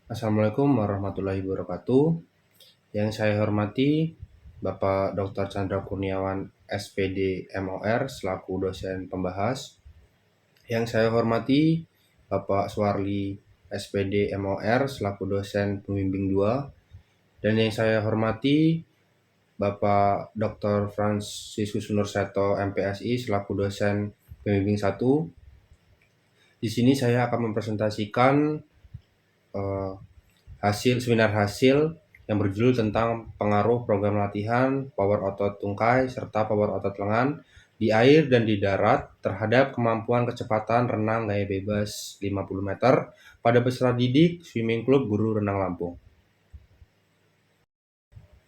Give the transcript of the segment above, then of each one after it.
Assalamualaikum warahmatullahi wabarakatuh. Yang saya hormati Bapak Dr. Chandra Kurniawan, SPD MOR, selaku dosen pembahas. Yang saya hormati Bapak Suwarli, SPD MOR, selaku dosen pembimbing 2. Dan yang saya hormati Bapak Dr. Fransiskus Nurseto, MPSI, selaku dosen pembimbing 1. Di sini saya akan mempresentasikan seminar hasil yang berjudul tentang pengaruh program latihan power otot tungkai serta power otot lengan di air dan di darat terhadap kemampuan kecepatan renang gaya bebas 50 meter pada peserta didik Swimming Club Guru Renang Lampung.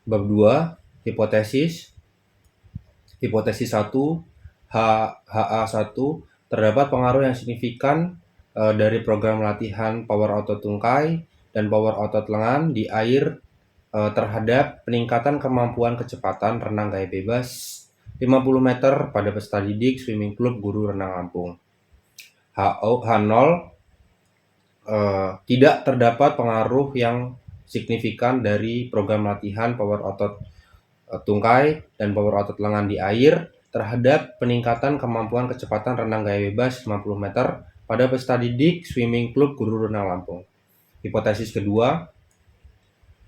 Bab 2, hipotesis. Hipotesis 1, HA1, terdapat pengaruh yang signifikan dari program latihan power otot tungkai dan power otot lengan di air terhadap peningkatan kemampuan kecepatan renang gaya bebas 50 meter pada peserta didik Swimming Club Guru Renang Lampung. H0, tidak terdapat pengaruh yang signifikan dari program latihan power otot tungkai dan power otot lengan di air terhadap peningkatan kemampuan kecepatan renang gaya bebas 50 meter pada peserta didik Swimming Club Guru Renang Lampung. Hipotesis kedua,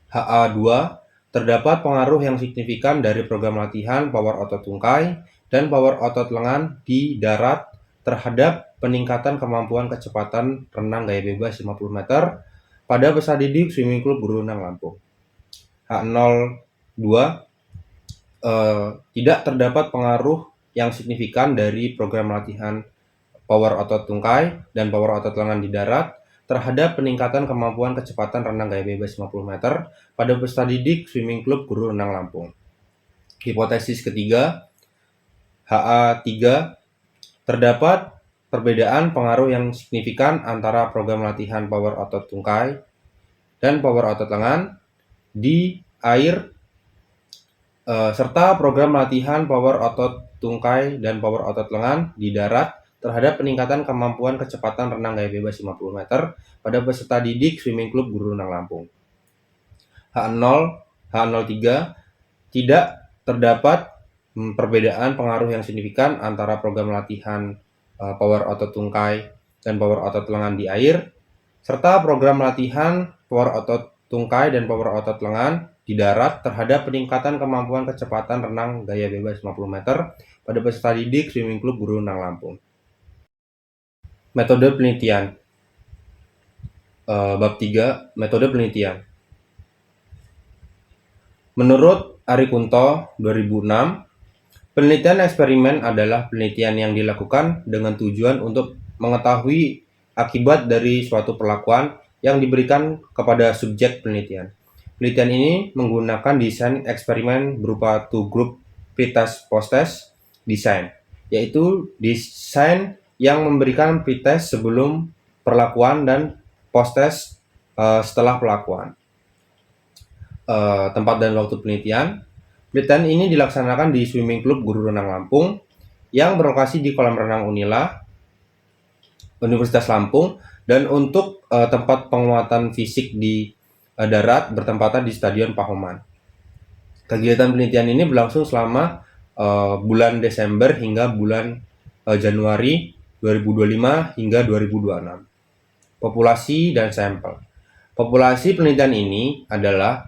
HA2, terdapat pengaruh yang signifikan dari program latihan power otot tungkai dan power otot lengan di darat terhadap peningkatan kemampuan kecepatan renang gaya bebas 50 meter pada peserta didik Swimming Club Guru Renang Lampung. H02, tidak terdapat pengaruh yang signifikan dari program latihan power otot tungkai dan power otot lengan di darat terhadap peningkatan kemampuan kecepatan renang gaya bebas 50 meter pada peserta didik Swimming Club Guru Renang Lampung. Hipotesis ketiga, HA3, terdapat perbedaan pengaruh yang signifikan antara program latihan power otot tungkai dan power otot lengan di air serta program latihan power otot tungkai dan power otot lengan di darat terhadap peningkatan kemampuan kecepatan renang gaya bebas 50 meter pada peserta didik Swimming Club Guru Renang Lampung. H03, tidak terdapat perbedaan pengaruh yang signifikan antara program latihan power otot tungkai dan power otot lengan di air serta program latihan power otot tungkai dan power otot lengan di darat terhadap peningkatan kemampuan kecepatan renang gaya bebas 50 meter pada peserta didik Swimming Club Guru Renang Lampung. Metode penelitian. Bab 3, metode penelitian. Menurut Ari Kunto 2006, penelitian eksperimen adalah penelitian yang dilakukan dengan tujuan untuk mengetahui akibat dari suatu perlakuan yang diberikan kepada subjek penelitian. Penelitian ini menggunakan desain eksperimen berupa two-group pretest post-test design, yaitu desain yang memberikan pretest sebelum perlakuan dan post-test setelah perlakuan. Tempat dan waktu penelitian. Penelitian ini dilaksanakan di Swimming Club Guru Renang Lampung yang berlokasi di kolam renang Unila, Universitas Lampung, dan untuk tempat penguatan fisik di darat bertempatan di Stadion Pahoman. Kegiatan penelitian ini berlangsung selama bulan Desember hingga bulan Januari 2025 hingga 2026. Populasi dan sampel. Populasi penelitian ini adalah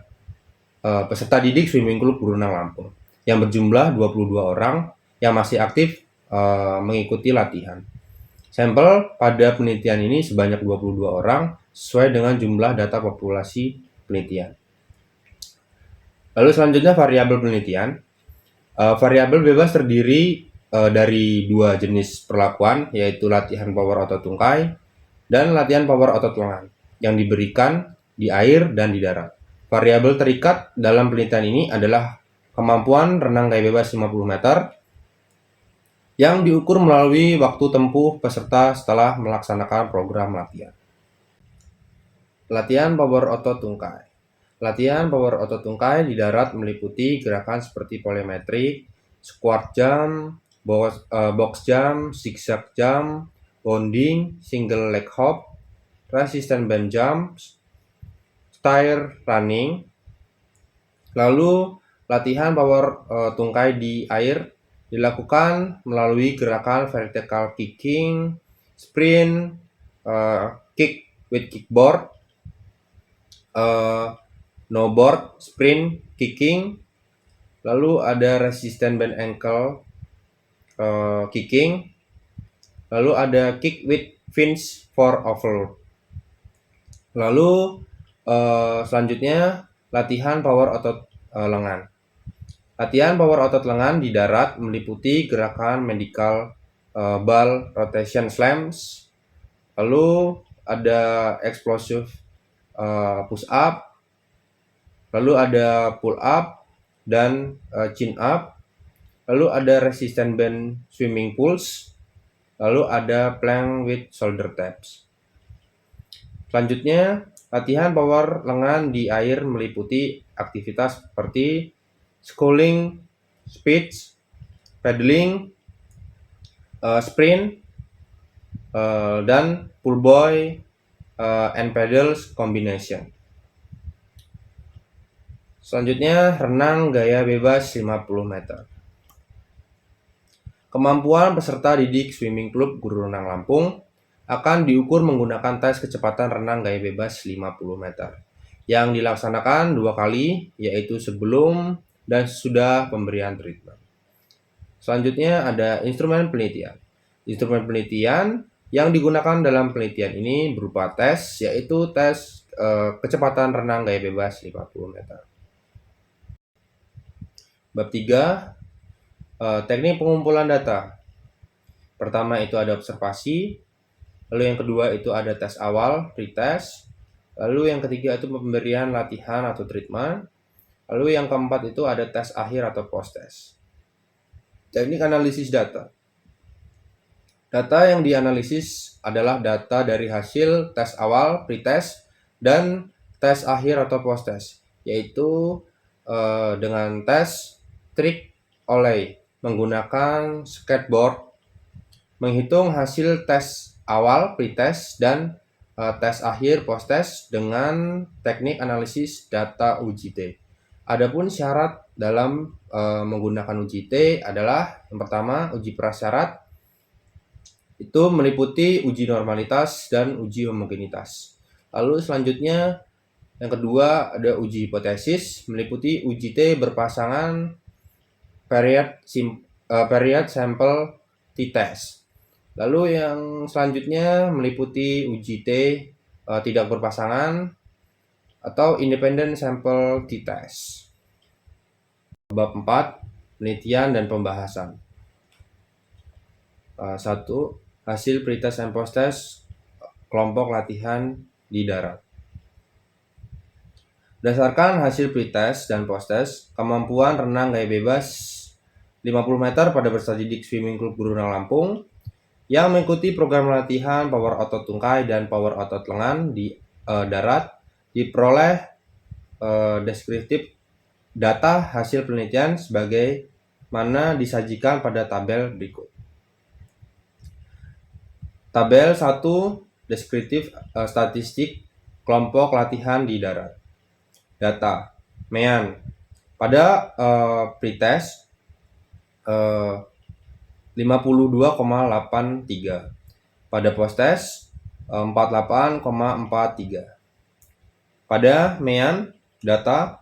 peserta didik Swimming Club Guru Renang Lampung yang berjumlah 22 orang yang masih aktif mengikuti latihan. Sampel pada penelitian ini sebanyak 22 orang sesuai dengan jumlah data populasi penelitian. Lalu selanjutnya variabel penelitian. Variabel bebas terdiri dari dua jenis perlakuan, yaitu latihan power otot tungkai dan latihan power otot lengan yang diberikan di air dan di darat. Variabel terikat dalam penelitian ini adalah kemampuan renang gaya bebas 50 meter yang diukur melalui waktu tempuh peserta setelah melaksanakan program latihan. Latihan power otot tungkai. Latihan power otot tungkai di darat meliputi gerakan seperti plyometrik, squat jump, box jump, zigzag jump, bounding, single leg hop, resistance band jumps, stair running. Lalu latihan power tungkai di air dilakukan melalui gerakan vertical kicking, sprint, kick with kickboard, no board, sprint, kicking. Lalu ada resistance band ankle kicking. Lalu ada kick with fins for overload. Lalu selanjutnya latihan power otot lengan. Latihan power otot lengan di darat meliputi gerakan medical ball rotation slams. Lalu ada explosive push up. Lalu ada pull up dan chin up. Lalu ada resistance band swimming pulls. Lalu ada plank with shoulder taps. Selanjutnya, latihan power lengan di air meliputi aktivitas seperti sculling, speed, paddling, sprint, dan pull buoy and paddles combination. Selanjutnya, renang gaya bebas 50 meter. Kemampuan peserta didik Swimming Club Guru Renang Lampung akan diukur menggunakan tes kecepatan renang gaya bebas 50 meter yang dilaksanakan 2 kali, yaitu sebelum dan sesudah pemberian treatment. Selanjutnya ada instrumen penelitian. Instrumen penelitian yang digunakan dalam penelitian ini berupa tes, yaitu tes kecepatan renang gaya bebas 50 meter. Bab 3, teknik pengumpulan data. Pertama itu ada observasi, lalu yang kedua itu ada tes awal, pretest, lalu yang ketiga itu pemberian latihan atau treatment, lalu yang keempat itu ada tes akhir atau post-test. Teknik analisis data. Data yang dianalisis adalah data dari hasil tes awal, pretest, dan tes akhir atau post-test, yaitu dengan tes trik oleh menggunakan skateboard, menghitung hasil tes awal, pretest, dan tes akhir, post-test dengan teknik analisis data UJT. Adapun syarat dalam menggunakan UJT adalah yang pertama, uji prasyarat, itu meliputi uji normalitas dan uji homogenitas. Lalu selanjutnya yang kedua ada uji hipotesis, meliputi UJT berpasangan period sample t-test. Lalu yang selanjutnya meliputi uji T tidak berpasangan atau independent sample t-test. Bab 4, penelitian dan pembahasan. 1. Hasil pretest and post-test kelompok latihan di darat. Berdasarkan hasil pretest dan post-test, kemampuan renang gaya bebas 50 meter pada peserta didik Swimming Club Guru Renang Lampung yang mengikuti program latihan power otot tungkai dan power otot lengan di darat diperoleh deskriptif data hasil penelitian sebagai mana disajikan pada tabel berikut. Tabel 1, deskriptif statistik kelompok latihan di darat. Data Mean pada pretest 52,83, pada post-test 48,43. Pada Mean data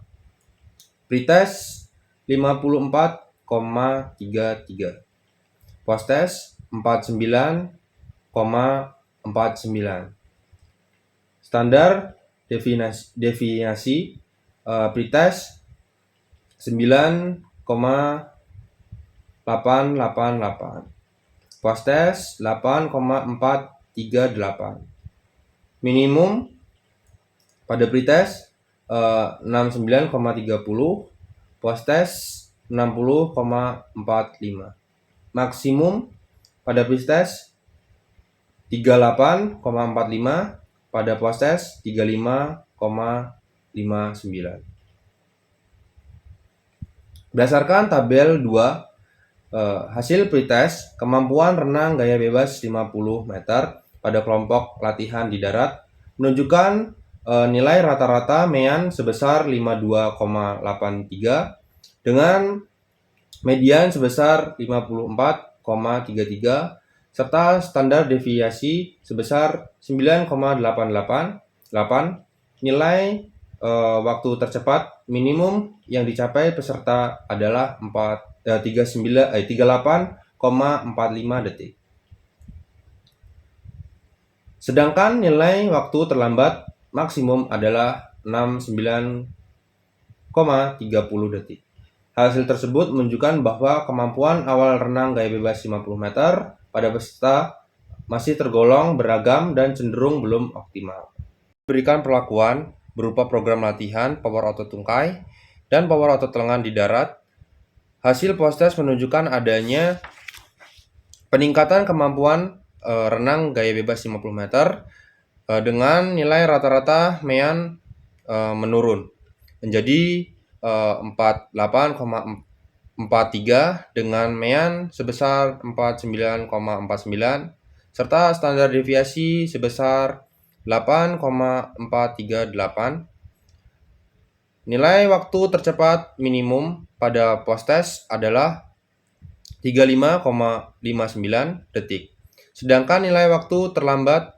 pretest 54,33, post-test 49,49. Standar deviasi pretest 9,888, post-test 8,438. Minimum pada pretest 69,30, post-test 60,45. Maksimum pada pretest 38,45, pada post-test 35,59. Berdasarkan tabel 2, hasil pretest kemampuan renang gaya bebas 50 meter pada kelompok latihan di darat menunjukkan nilai rata-rata MEAN sebesar 52,83 dengan median sebesar 54,33 serta standar deviasi sebesar 9,888. Nilai waktu tercepat minimum yang dicapai peserta adalah 38,45 detik. Sedangkan nilai waktu terlambat maksimum adalah 69,30 detik. Hasil tersebut menunjukkan bahwa kemampuan awal renang gaya bebas 50 meter pada peserta masih tergolong beragam dan cenderung belum optimal. Berikan perlakuan berupa program latihan power otot tungkai dan power otot lengan di darat. Hasil post-test menunjukkan adanya peningkatan kemampuan renang gaya bebas 50 meter dengan nilai rata-rata MEAN menurun menjadi 48,43 dengan MEAN sebesar 49,49 serta standar deviasi sebesar 8,438. Nilai waktu tercepat minimum pada post-test adalah 35,59 detik. Sedangkan nilai waktu terlambat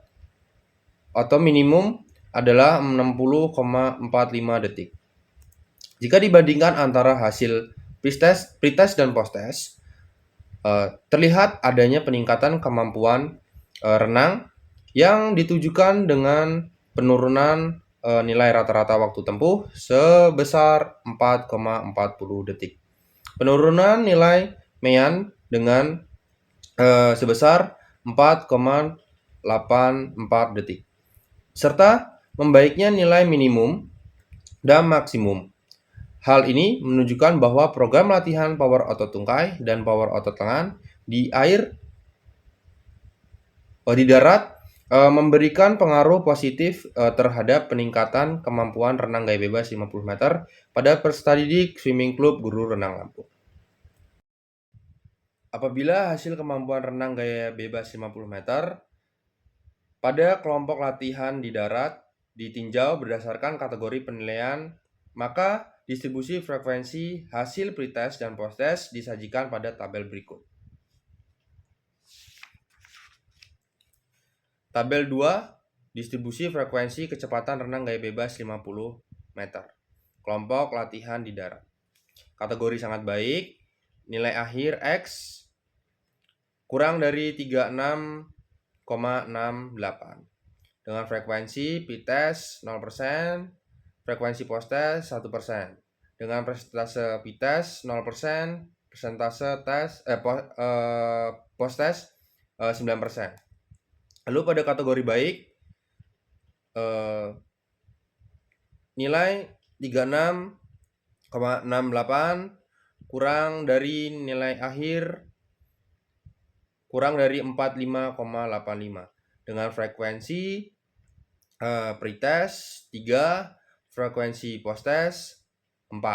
atau minimum adalah 60,45 detik. Jika dibandingkan antara hasil pretest dan posttest, terlihat adanya peningkatan kemampuan renang yang ditujukan dengan penurunan nilai rata-rata waktu tempuh sebesar 4,40 detik. Penurunan nilai MEAN dengan sebesar 4,84 detik. Serta membaiknya nilai minimum dan maksimum. Hal ini menunjukkan bahwa program latihan power otot tungkai dan power otot lengan di darat memberikan pengaruh positif terhadap peningkatan kemampuan renang gaya bebas 50 meter pada peserta didik Swimming Club Guru Renang Lampung. Apabila hasil kemampuan renang gaya bebas 50 meter pada kelompok latihan di darat ditinjau berdasarkan kategori penilaian, maka distribusi frekuensi hasil pretest dan posttest disajikan pada tabel berikut. Tabel 2, distribusi frekuensi kecepatan renang gaya bebas 50 meter. Kelompok latihan di darat. Kategori sangat baik, nilai akhir X kurang dari 36,68. Dengan frekuensi pretest 0%, frekuensi posttest 1%. Dengan persentase pretest 0%, persentase posttest 9%. Lalu pada kategori baik, nilai 36,68 kurang dari nilai akhir kurang dari 45,85 dengan frekuensi pretest 3, frekuensi posttest 4.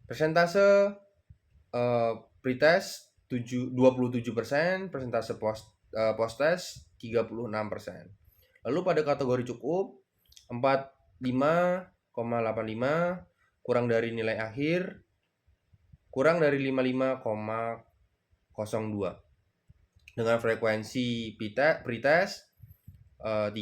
Persentase pretest 27%, persentase posttest 36%. Lalu pada kategori cukup 45,85 kurang dari nilai akhir kurang dari 55,02 dengan frekuensi pretest 3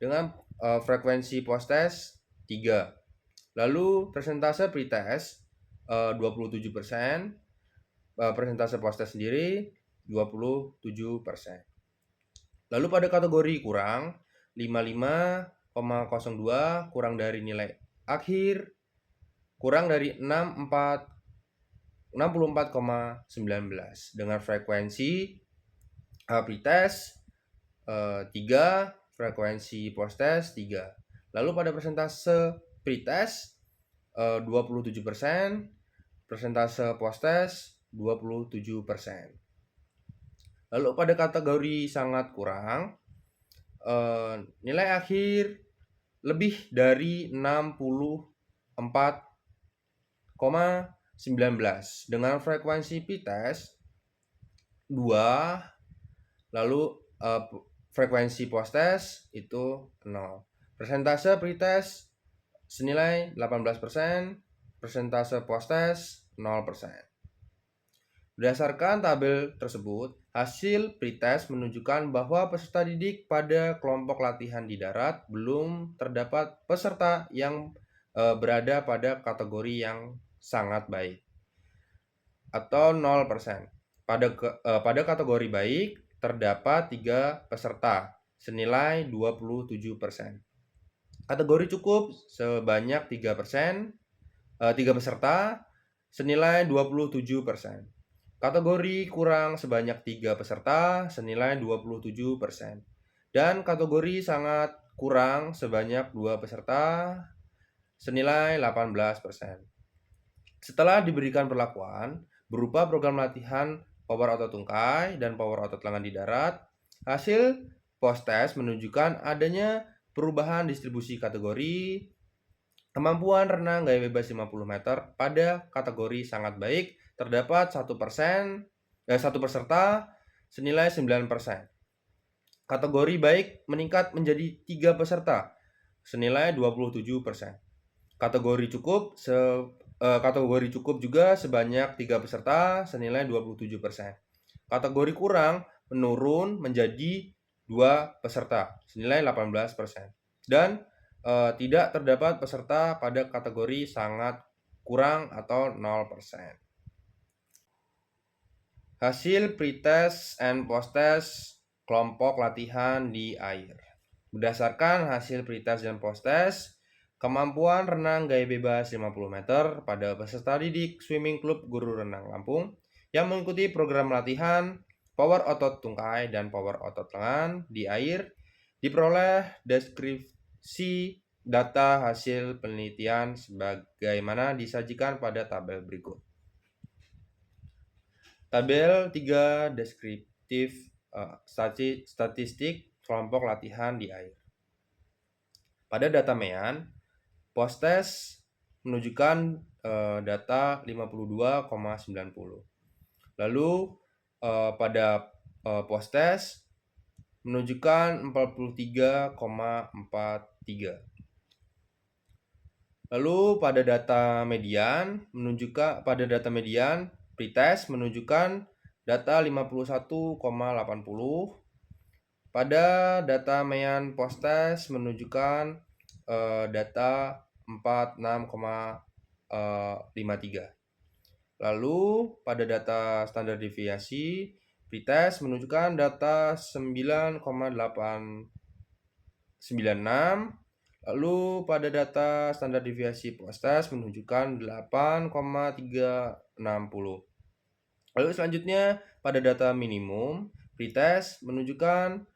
dengan frekuensi posttest 3. Lalu persentase pretest 27%, persentase posttest sendiri 27%. Lalu pada kategori kurang 55,02 kurang dari nilai akhir kurang dari 64,19 dengan frekuensi pretest 3, frekuensi posttest 3. Lalu pada persentase pretest 27%, persentase posttest 27%. Lalu pada kategori sangat kurang, nilai akhir lebih dari 64,19 dengan frekuensi pretest 2, lalu frekuensi post test itu 0. Persentase pretest senilai 18%, persentase post test 0%. Berdasarkan tabel tersebut, hasil pretest menunjukkan bahwa peserta didik pada kelompok latihan di darat belum terdapat peserta yang berada pada kategori yang sangat baik atau 0%. Pada kategori baik terdapat 3 peserta senilai 27%. Kategori cukup sebanyak 3%, 3 peserta senilai 27%. Kategori kurang sebanyak 3 peserta senilai 27%. Dan kategori sangat kurang sebanyak 2 peserta senilai 18%. Setelah diberikan perlakuan berupa program latihan power otot tungkai dan power otot lengan di darat, hasil post test menunjukkan adanya perubahan distribusi kategori. Kemampuan renang gaya bebas 50 meter pada kategori sangat baik terdapat 1 peserta senilai 9%. Kategori baik meningkat menjadi 3 peserta senilai 27%. Kategori cukup juga sebanyak 3 peserta senilai 27%. Kategori kurang menurun menjadi 2 peserta senilai 18%. Dan tidak terdapat peserta pada kategori sangat kurang atau 0%. Hasil pretest and post-test kelompok latihan di air. Berdasarkan hasil pretest dan post-test, kemampuan renang gaya bebas 50 meter pada peserta didik Swimming Club Guru Renang Lampung yang mengikuti program latihan power otot tungkai dan power otot lengan di air diperoleh deskripsi data hasil penelitian sebagaimana disajikan pada tabel berikut. Tabel 3 deskriptif statistik kelompok latihan di air. Pada data MEAN, post test menunjukkan data 52,90. Lalu pada post test menunjukkan 43,43. Lalu pada data median pretest menunjukkan data 51,80. Pada data MEAN post test menunjukkan data 46,53. Lalu pada data standar deviasi pretest menunjukkan data 9,896. Lalu pada data standar deviasi post test menunjukkan 8,360. Lalu selanjutnya pada data minimum pretest menunjukkan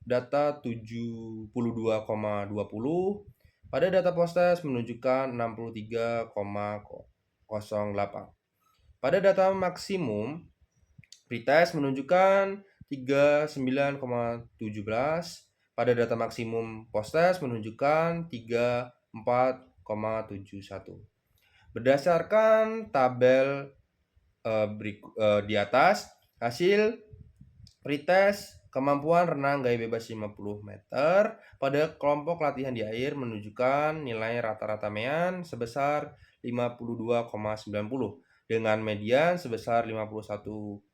data 72,20. Pada data post test menunjukkan 63,08. Pada data maksimum pretest menunjukkan 39,17. Pada data maksimum post test menunjukkan 34,71. Berdasarkan tabel di atas, hasil pretest kemampuan renang gaya bebas 50 meter pada kelompok latihan di air menunjukkan nilai rata-rata MEAN sebesar 52,90 dengan median sebesar 51,80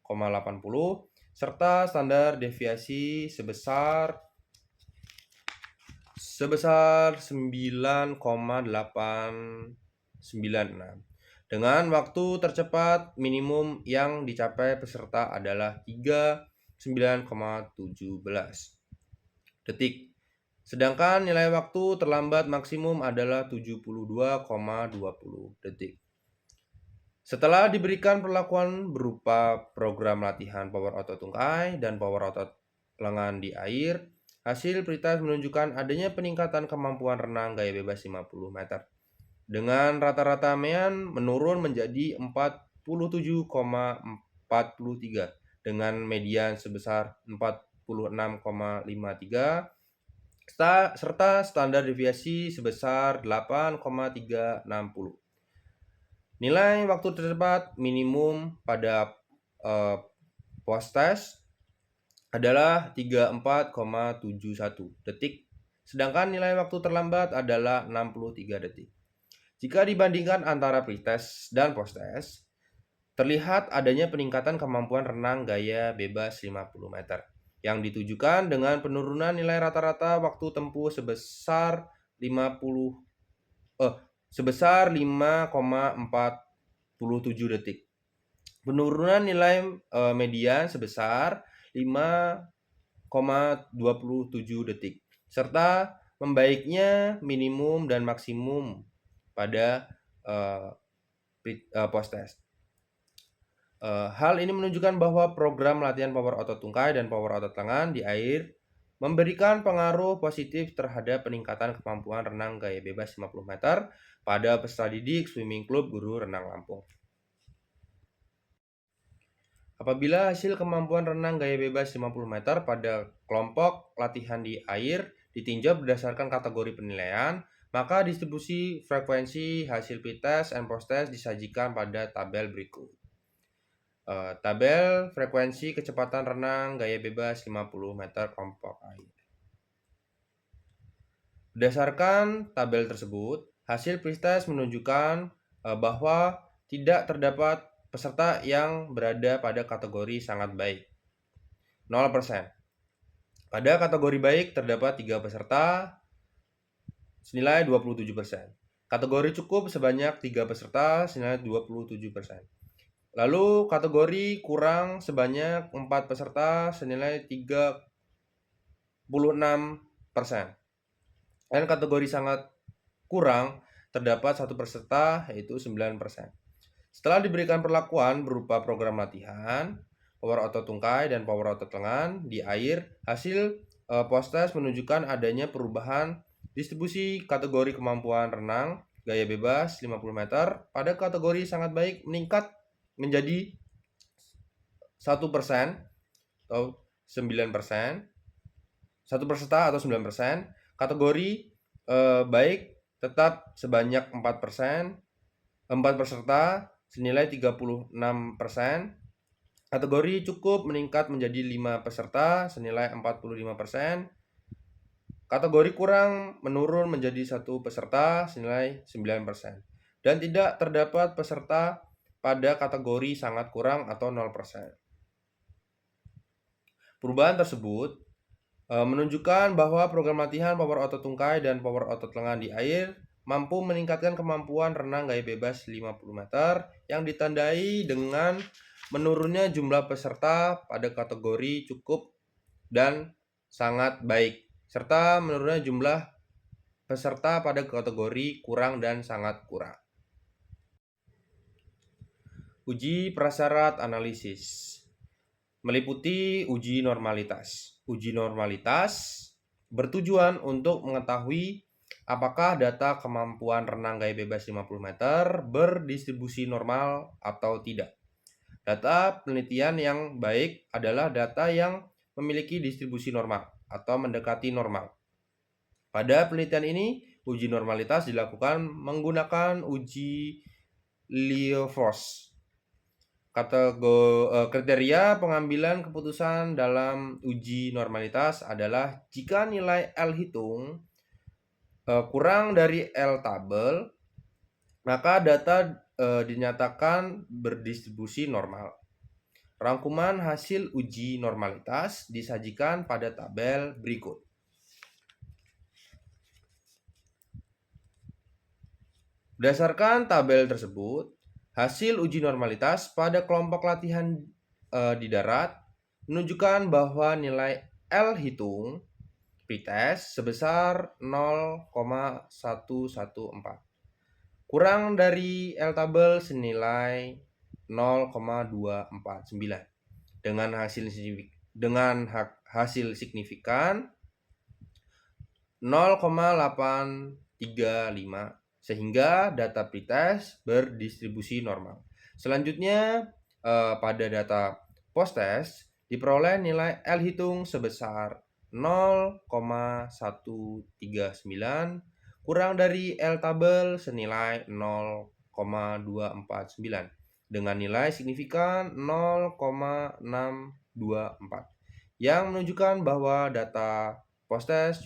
serta standar deviasi sebesar 9,896 dengan waktu tercepat minimum yang dicapai peserta adalah 39,17 detik. Sedangkan nilai waktu terlambat maksimum adalah 72,20 detik. Setelah diberikan perlakuan berupa program latihan power otot tungkai dan power otot lengan di air, hasil pretest menunjukkan adanya peningkatan kemampuan renang gaya bebas 50 meter. Dengan rata-rata MEAN menurun menjadi 47,43 dengan median sebesar 46,53 serta standar deviasi sebesar 8,360. Nilai waktu tercepat minimum pada post test adalah 34,71 detik, sedangkan nilai waktu terlambat adalah 63 detik. Jika dibandingkan antara pretest dan posttest, terlihat adanya peningkatan kemampuan renang gaya bebas 50 meter yang ditujukan dengan penurunan nilai rata-rata waktu tempuh sebesar 5,47 detik. Penurunan nilai median sebesar 5,27 detik serta membaiknya minimum dan maksimum pada post-test. Hal ini menunjukkan bahwa program latihan power otot tungkai dan power otot lengan di air memberikan pengaruh positif terhadap peningkatan kemampuan renang gaya bebas 50 meter pada peserta didik Swimming Club Guru Renang Lampung. Apabila hasil kemampuan renang gaya bebas 50 meter pada kelompok latihan di air ditinjau berdasarkan kategori penilaian, maka distribusi frekuensi hasil pretest and post-test disajikan pada tabel berikut. Tabel frekuensi kecepatan renang gaya bebas 50 meter kelompok air. Berdasarkan tabel tersebut, hasil pretest menunjukkan bahwa tidak terdapat peserta yang berada pada kategori sangat baik, 0%. Pada kategori baik terdapat 3 peserta senilai 27%. Kategori cukup sebanyak 3 peserta senilai 27%. Lalu kategori kurang sebanyak 4 peserta senilai 36%. Dan kategori sangat kurang terdapat 1 peserta yaitu 9%. Setelah diberikan perlakuan berupa program latihan, power otot tungkai dan power otot lengan di air, hasil post-test menunjukkan adanya perubahan distribusi kategori kemampuan renang gaya bebas 50 meter pada kategori sangat baik meningkat menjadi 1% atau 9%, 1 peserta atau 9%, kategori baik tetap sebanyak 4%, 4 peserta senilai 36%, kategori cukup meningkat menjadi 5 peserta senilai 45%, kategori kurang menurun menjadi 1 peserta senilai 9%, dan tidak terdapat peserta pada kategori sangat kurang atau 0%. Perubahan tersebut menunjukkan bahwa program latihan power otot tungkai dan power otot lengan di air mampu meningkatkan kemampuan renang gaya bebas 50 meter yang ditandai dengan menurunnya jumlah peserta pada kategori cukup dan sangat baik, serta menurunnya jumlah peserta pada kategori kurang dan sangat kurang. Uji prasyarat analisis meliputi uji normalitas. Uji normalitas bertujuan untuk mengetahui apakah data kemampuan renang gaya bebas 50 meter berdistribusi normal atau tidak. Data penelitian yang baik adalah data yang memiliki distribusi normal atau mendekati normal. Pada penelitian ini, uji normalitas dilakukan menggunakan uji Liouville. Kriteria pengambilan keputusan dalam uji normalitas adalah jika nilai L hitung kurang dari L tabel, maka data dinyatakan berdistribusi normal. Rangkuman hasil uji normalitas disajikan pada tabel berikut. Berdasarkan tabel tersebut, hasil uji normalitas pada kelompok latihan di darat menunjukkan bahwa nilai L hitung pretest sebesar 0,114. Kurang dari L tabel senilai 0,249. Dengan hasil signifikan 0,835 sehingga data pretest berdistribusi normal. Selanjutnya pada data post-test diperoleh nilai L hitung sebesar 0,139 kurang dari L tabel senilai 0,249 dengan nilai signifikan 0,624. yang menunjukkan bahwa data post-test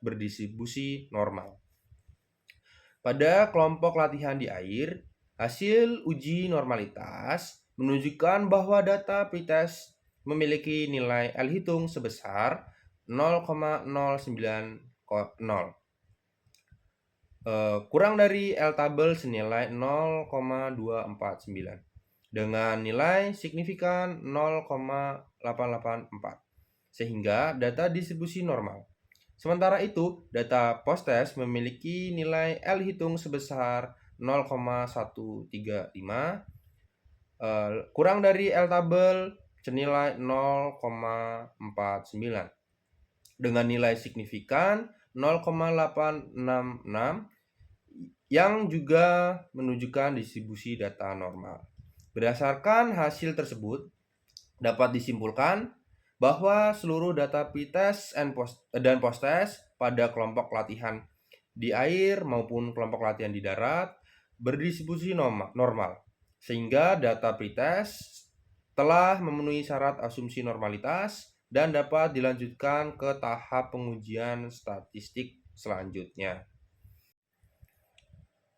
berdistribusi normal. Pada kelompok latihan di air, hasil uji normalitas menunjukkan bahwa data pretest memiliki nilai L hitung sebesar 0,090. Kurang dari L tabel senilai 0,249 dengan nilai signifikan 0,884 sehingga data distribusi normal. Sementara itu, data post-test memiliki nilai L hitung sebesar 0,135 kurang dari L tabel senilai 0,49 dengan nilai signifikan 0,866 yang juga menunjukkan distribusi data normal. Berdasarkan hasil tersebut, dapat disimpulkan bahwa seluruh data pretest dan post-test pada kelompok latihan di air maupun kelompok latihan di darat berdistribusi normal, sehingga data pretest telah memenuhi syarat asumsi normalitas dan dapat dilanjutkan ke tahap pengujian statistik selanjutnya.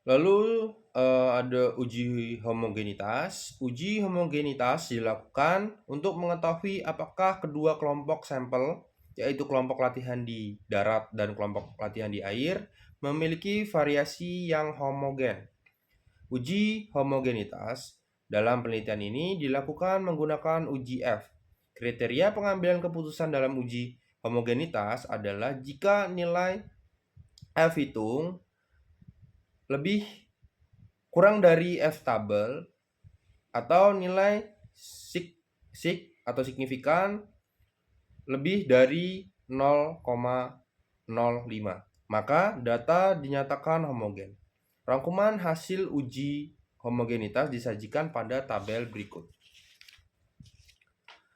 Lalu ada uji homogenitas. Uji homogenitas dilakukan untuk mengetahui apakah kedua kelompok sampel, yaitu kelompok latihan di darat dan kelompok latihan di air, memiliki variasi yang homogen. Uji homogenitas dalam penelitian ini dilakukan menggunakan uji F. Kriteria pengambilan keputusan dalam uji homogenitas adalah jika nilai F hitung lebih kurang dari F tabel atau nilai atau signifikan lebih dari 0,05, maka data dinyatakan homogen. Rangkuman hasil uji homogenitas disajikan pada tabel berikut.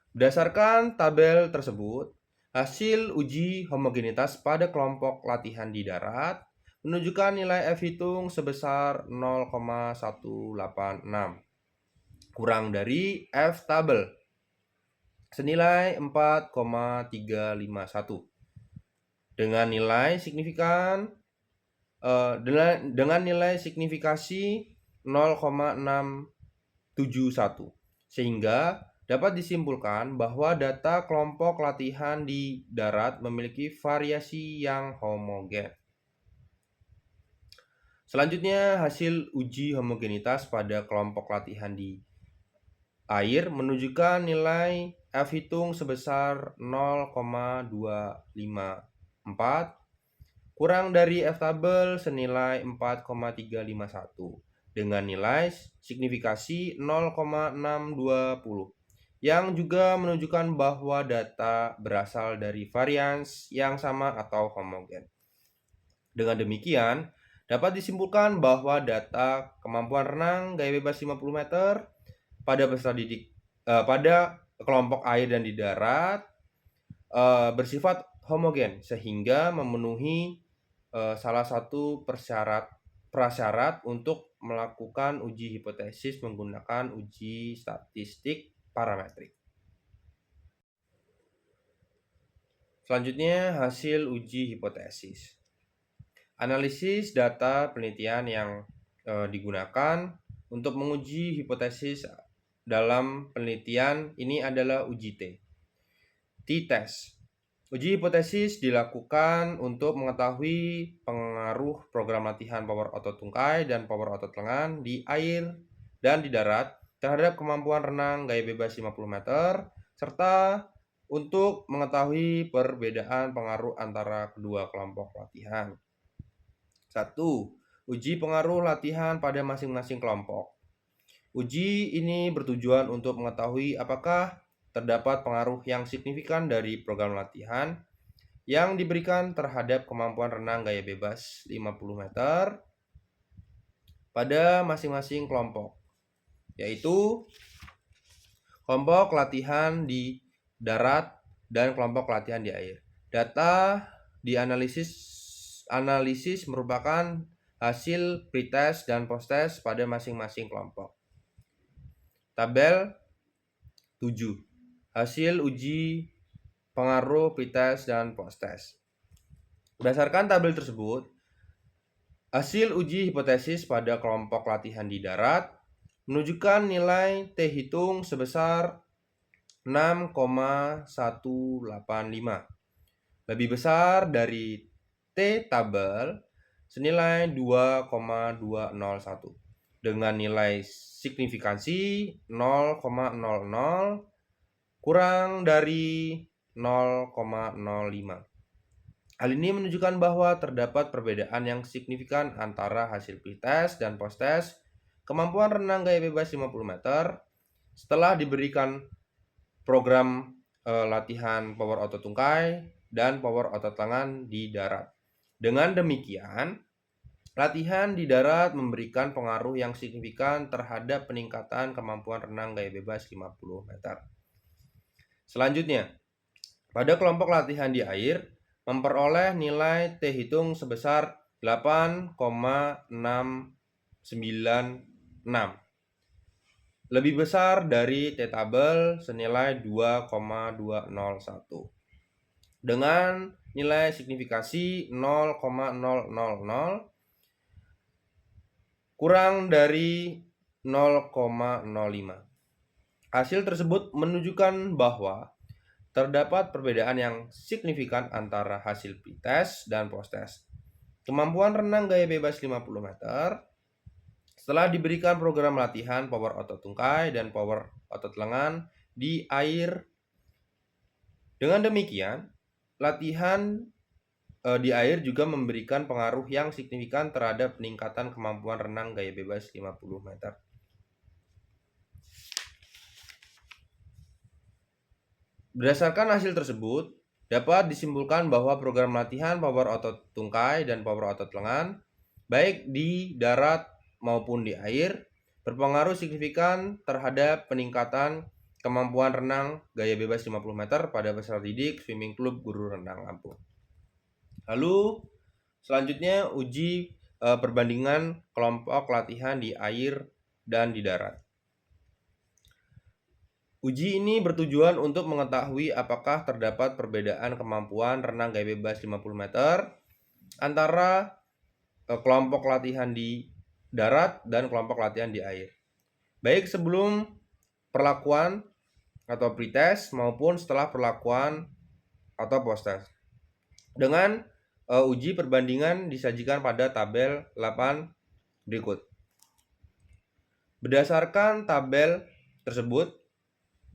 Berdasarkan tabel tersebut, hasil uji homogenitas pada kelompok latihan di darat menunjukkan nilai F hitung sebesar 0,186 kurang dari F tabel senilai 4,351 dengan nilai signifikasi 0,671 sehingga dapat disimpulkan bahwa data kelompok latihan di darat memiliki variasi yang homogen. Selanjutnya, hasil uji homogenitas pada kelompok latihan di air menunjukkan nilai F hitung sebesar 0,254 kurang dari F tabel senilai 4,351 dengan nilai signifikasi 0,620 yang juga menunjukkan bahwa data berasal dari varians yang sama atau homogen. Dengan demikian, dapat disimpulkan bahwa data kemampuan renang gaya bebas 50 meter pada peserta didik pada kelompok air dan di darat bersifat homogen sehingga memenuhi salah satu prasyarat untuk melakukan uji hipotesis menggunakan uji statistik parametrik. Selanjutnya, hasil uji hipotesis. Analisis data penelitian yang digunakan untuk menguji hipotesis dalam penelitian ini adalah uji t-test. Uji hipotesis dilakukan untuk mengetahui pengaruh program latihan power otot tungkai dan power otot lengan di air dan di darat terhadap kemampuan renang gaya bebas 50 meter serta untuk mengetahui perbedaan pengaruh antara kedua kelompok latihan. 1. Uji pengaruh latihan pada masing-masing kelompok. Uji ini bertujuan untuk mengetahui apakah terdapat pengaruh yang signifikan dari program latihan yang diberikan terhadap kemampuan renang gaya bebas 50 meter pada masing-masing kelompok, yaitu kelompok latihan di darat dan kelompok latihan di air. Data dianalisis merupakan hasil pretest dan posttest pada masing-masing kelompok. Tabel 7. hasil uji pengaruh pretest dan post-test. Berdasarkan tabel tersebut, hasil uji hipotesis pada kelompok latihan di darat menunjukkan nilai T hitung sebesar 6,185, lebih besar dari T tabel senilai 2,201 dengan nilai signifikansi 0,00 kurang dari 0,05. Hal ini menunjukkan bahwa terdapat perbedaan yang signifikan antara hasil pretest dan post-test kemampuan renang gaya bebas 50 meter setelah diberikan program latihan power otot tungkai dan power otot lengan di darat. Dengan demikian, latihan di darat memberikan pengaruh yang signifikan terhadap peningkatan kemampuan renang gaya bebas 50 meter. Selanjutnya, pada kelompok latihan di air, memperoleh nilai T hitung sebesar 8,696, lebih besar dari T tabel senilai 2,201 dengan nilai signifikasi 0,000 kurang dari 0,05. Hasil tersebut menunjukkan bahwa terdapat perbedaan yang signifikan antara hasil pretest dan post-test. Kemampuan renang gaya bebas 50 meter setelah diberikan program latihan power otot tungkai dan power otot lengan di air. Dengan demikian, latihan di air juga memberikan pengaruh yang signifikan terhadap peningkatan kemampuan renang gaya bebas 50 meter. Berdasarkan hasil tersebut, dapat disimpulkan bahwa program latihan power otot tungkai dan power otot lengan, baik di darat maupun di air, berpengaruh signifikan terhadap peningkatan kemampuan renang gaya bebas 50 meter pada peserta didik Swimming Club Guru Renang Lampung. Lalu, selanjutnya uji perbandingan kelompok latihan di air dan di darat. Uji ini bertujuan untuk mengetahui apakah terdapat perbedaan kemampuan renang gaya bebas 50 meter antara kelompok latihan di darat dan kelompok latihan di air, baik sebelum perlakuan atau pretest maupun setelah perlakuan atau post-test. Dengan uji perbandingan disajikan pada tabel 8 berikut. Berdasarkan tabel tersebut,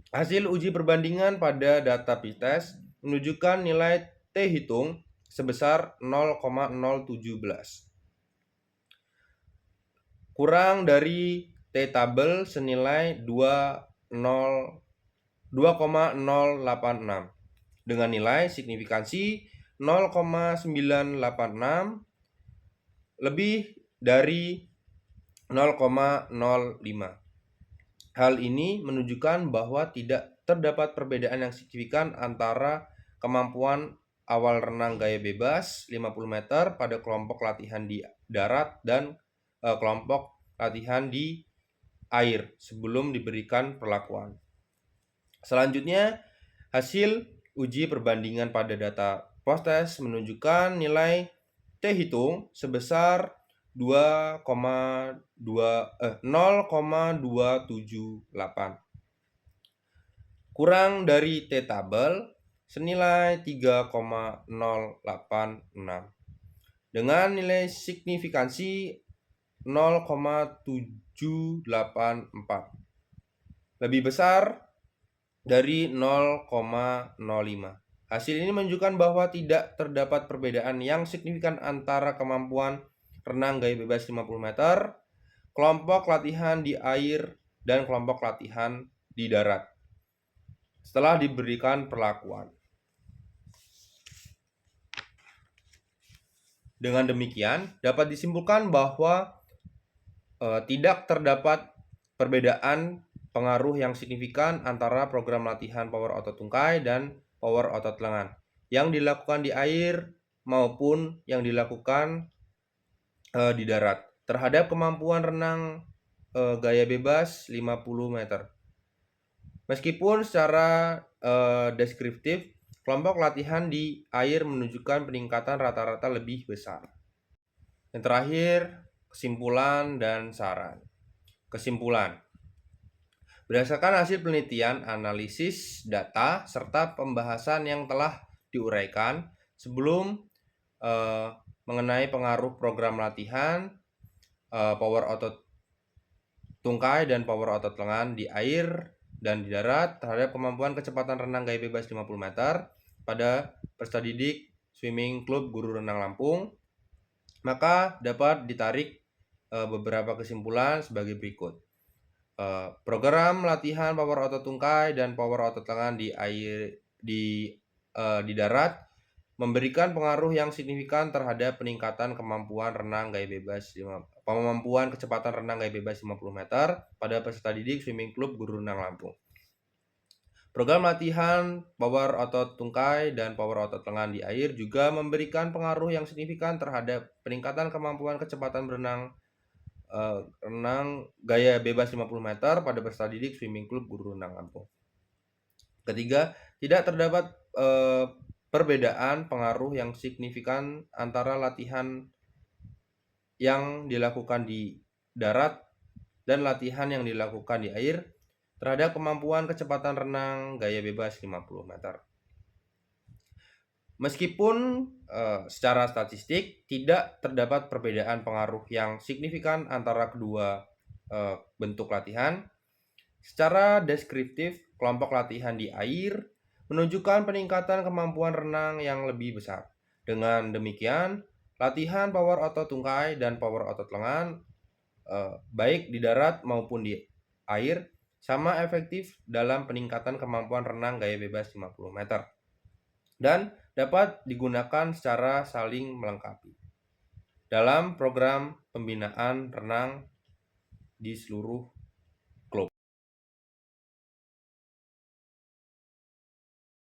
hasil uji perbandingan pada data pretest menunjukkan nilai T hitung sebesar 0,017, kurang dari T tabel senilai 2,086 dengan nilai signifikansi 0,986 lebih dari 0,05. Hal ini menunjukkan bahwa tidak terdapat perbedaan yang signifikan antara kemampuan awal renang gaya bebas 50 meter pada kelompok latihan di darat dan kelompok latihan di air sebelum diberikan perlakuan. Selanjutnya, hasil uji perbandingan pada data post-test menunjukkan nilai T hitung sebesar 0,278, kurang dari T tabel senilai 3,086 dengan nilai signifikansi 0,784, lebih besar dari 0,05. Hasil ini menunjukkan bahwa tidak terdapat perbedaan yang signifikan antara kemampuan renang gaya bebas 50 meter, kelompok latihan di air, dan kelompok latihan di darat setelah diberikan perlakuan. Dengan demikian, dapat disimpulkan bahwa tidak terdapat perbedaan pengaruh yang signifikan antara program latihan power otot tungkai dan power otot lengan yang dilakukan di air maupun yang dilakukan di darat terhadap kemampuan renang gaya bebas 50 meter. Meskipun secara deskriptif, kelompok latihan di air menunjukkan peningkatan rata-rata lebih besar. Yang terakhir, kesimpulan dan saran. Kesimpulan. Berdasarkan hasil penelitian, analisis data, serta pembahasan yang telah diuraikan sebelum mengenai pengaruh program latihan, power otot tungkai dan power otot lengan di air dan di darat terhadap kemampuan kecepatan renang gaya bebas 50 meter pada peserta didik Swimming Club Guru Renang Lampung, maka dapat ditarik beberapa kesimpulan sebagai berikut. Program latihan power otot tungkai dan power otot lengan di air di darat memberikan pengaruh yang signifikan terhadap peningkatan kemampuan kecepatan renang gaya bebas 50 meter pada peserta didik Swimming Club Guru Renang Lampung. Program latihan power otot tungkai dan power otot lengan di air juga memberikan pengaruh yang signifikan terhadap peningkatan kemampuan kecepatan berenang renang gaya bebas 50 meter pada peserta didik Swimming Club Guru Renang Lampung. Ketiga, tidak terdapat perbedaan pengaruh yang signifikan antara latihan yang dilakukan di darat dan latihan yang dilakukan di air terhadap kemampuan kecepatan renang gaya bebas 50 meter. Meskipun secara statistik tidak terdapat perbedaan pengaruh yang signifikan antara kedua bentuk latihan, secara deskriptif kelompok latihan di air menunjukkan peningkatan kemampuan renang yang lebih besar. Dengan demikian, latihan power otot tungkai dan power otot lengan baik di darat maupun di air sama efektif dalam peningkatan kemampuan renang gaya bebas 50 meter dan dapat digunakan secara saling melengkapi dalam program pembinaan renang di seluruh